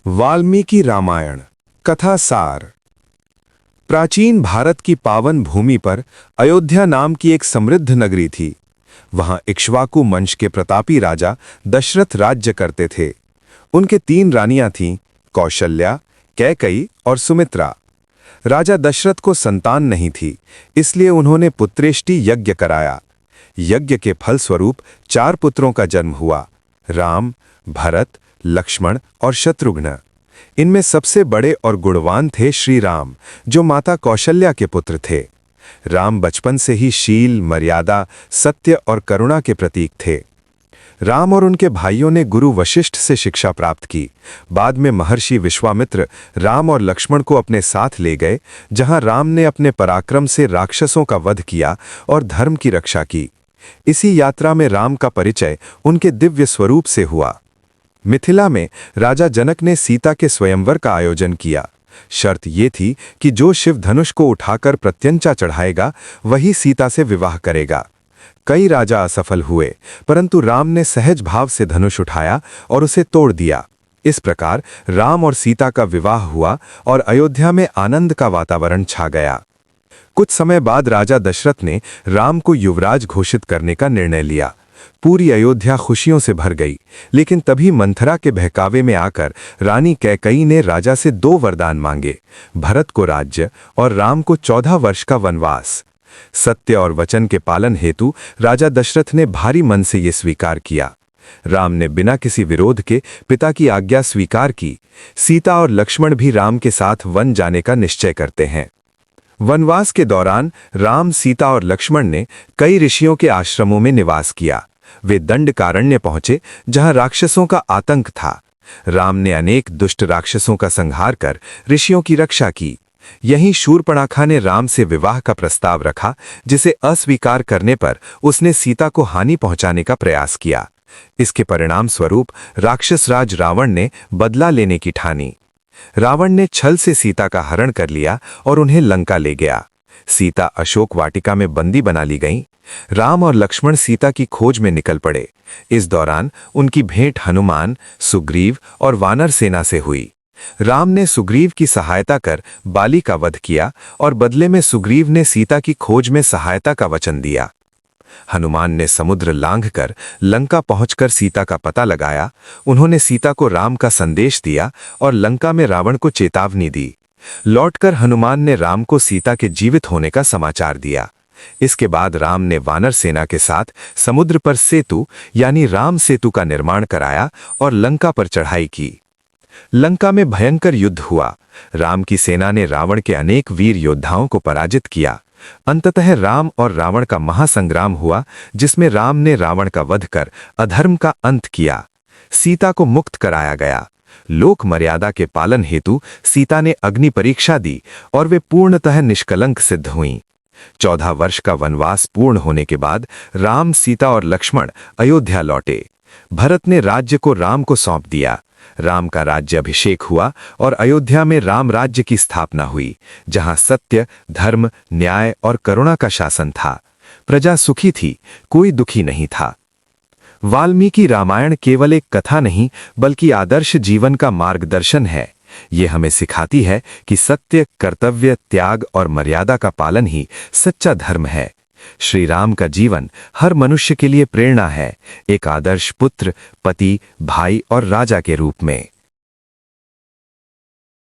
वाल्मीकि रामायण कथा सार। प्राचीन भारत की पावन भूमि पर अयोध्या नाम की एक समृद्ध नगरी थी। वहां इक्ष्वाकु वंश के प्रतापी राजा दशरथ राज्य करते थे। उनके 3 रानियां थीं, कौशल्या, कैकई और सुमित्रा। राजा दशरथ को संतान नहीं थी, इसलिए उन्होंने पुत्रेष्टि यज्ञ कराया। यज्ञ के फलस्वरूप 4 पुत्रों का जन्म हुआ, राम, भरत, लक्ष्मण और शत्रुघ्न। इनमें सबसे बड़े और गुणवान थे श्री राम, जो माता कौशल्या के पुत्र थे। राम बचपन से ही शील, मर्यादा, सत्य और करुणा के प्रतीक थे। राम और उनके भाइयों ने गुरु वशिष्ठ से शिक्षा प्राप्त की। बाद में महर्षि विश्वामित्र राम और लक्ष्मण को अपने साथ ले गए, जहां राम ने अपने पराक्रम से राक्षसों का वध किया और धर्म की रक्षा की। इसी यात्रा में राम का परिचय उनके दिव्य स्वरूप से हुआ। मिथिला में राजा जनक ने सीता के स्वयंवर का आयोजन किया। शर्त ये थी कि जो शिव धनुष को उठाकर प्रत्यंचा चढ़ाएगा वही सीता से विवाह करेगा। कई राजा असफल हुए, परंतु राम ने सहज भाव से धनुष उठाया और उसे तोड़ दिया। इस प्रकार राम और सीता का विवाह हुआ और अयोध्या में आनंद का वातावरण छा गया। कुछ समय बाद राजा दशरथ ने राम को युवराज घोषित करने का निर्णय लिया। पूरी अयोध्या खुशियों से भर गई, लेकिन तभी मंथरा के बहकावे में आकर रानी कैकई ने राजा से 2 वरदान मांगे, भरत को राज्य और राम को 14 वर्ष का वनवास। सत्य और वचन के पालन हेतु राजा दशरथ ने भारी मन से यह स्वीकार किया। राम ने बिना किसी विरोध के पिता की आज्ञा स्वीकार की। सीता और लक्ष्मण भी राम के साथ वन जाने का निश्चय करते हैं। वनवास के दौरान राम, सीता और लक्ष्मण ने कई ऋषियों के आश्रमों में निवास किया। वे दंडकारण्य पहुंचे, जहां राक्षसों का आतंक था। राम ने अनेक दुष्ट राक्षसों का संहार कर ऋषियों की रक्षा की। यहीं शूर्पणखा ने राम से विवाह का प्रस्ताव रखा, जिसे अस्वीकार करने पर उसने सीता को हानि पहुंचाने का प्रयास किया। इसके परिणाम स्वरूप राक्षस राज रावण ने बदला लेने की ठानी। रावण ने छल से सीता का हरण कर लिया और उन्हें लंका ले गया। सीता अशोक वाटिका में बंदी बना ली गईं। राम और लक्ष्मण सीता की खोज में निकल पड़े। इस दौरान उनकी भेंट हनुमान, सुग्रीव और वानर सेना से हुई। राम ने सुग्रीव की सहायता कर बाली का वध किया और बदले में सुग्रीव ने सीता की खोज में सहायता का वचन दिया। हनुमान ने समुद्र लांघकर लंका पहुंचकर सीता का पता लगाया। उन्होंने सीता को राम का संदेश दिया और लंका में रावण को चेतावनी दी। लौटकर हनुमान ने राम को सीता के जीवित होने का समाचार दिया। इसके बाद राम ने वानर सेना के साथ समुद्र पर सेतु यानी राम सेतु का निर्माण कराया और लंका पर चढ़ाई की। लंका में भयंकर युद्ध हुआ। राम की सेना ने रावण के अनेक वीर योद्धाओं को पराजित किया। अंततः राम और रावण का महासंग्राम हुआ, जिसमें राम ने रावण का वध कर अधर्म का अंत किया। सीता को मुक्त कराया गया। लोक मर्यादा के पालन हेतु सीता ने अग्नि परीक्षा दी और वे पूर्णतः निष्कलंक सिद्ध हुईं। 14 वर्ष का वनवास पूर्ण होने के बाद राम, सीता और लक्ष्मण अयोध्या लौटे। भरत ने राज्य को राम को सौंप दिया। राम का राज्य अभिषेक हुआ और अयोध्या में राम राज्य की स्थापना हुई, जहां सत्य, धर्म, न्याय और करुणा का शासन था। प्रजा सुखी थी, कोई दुखी नहीं था। वाल्मीकि रामायण केवल एक कथा नहीं, बल्कि आदर्श जीवन का मार्गदर्शन है। ये हमें सिखाती है कि सत्य, कर्तव्य, त्याग और मर्यादा का पालन ही सच्चा धर्म है। श्री राम का जीवन हर मनुष्य के लिए प्रेरणा है, एक आदर्श पुत्र, पति, भाई और राजा के रूप में।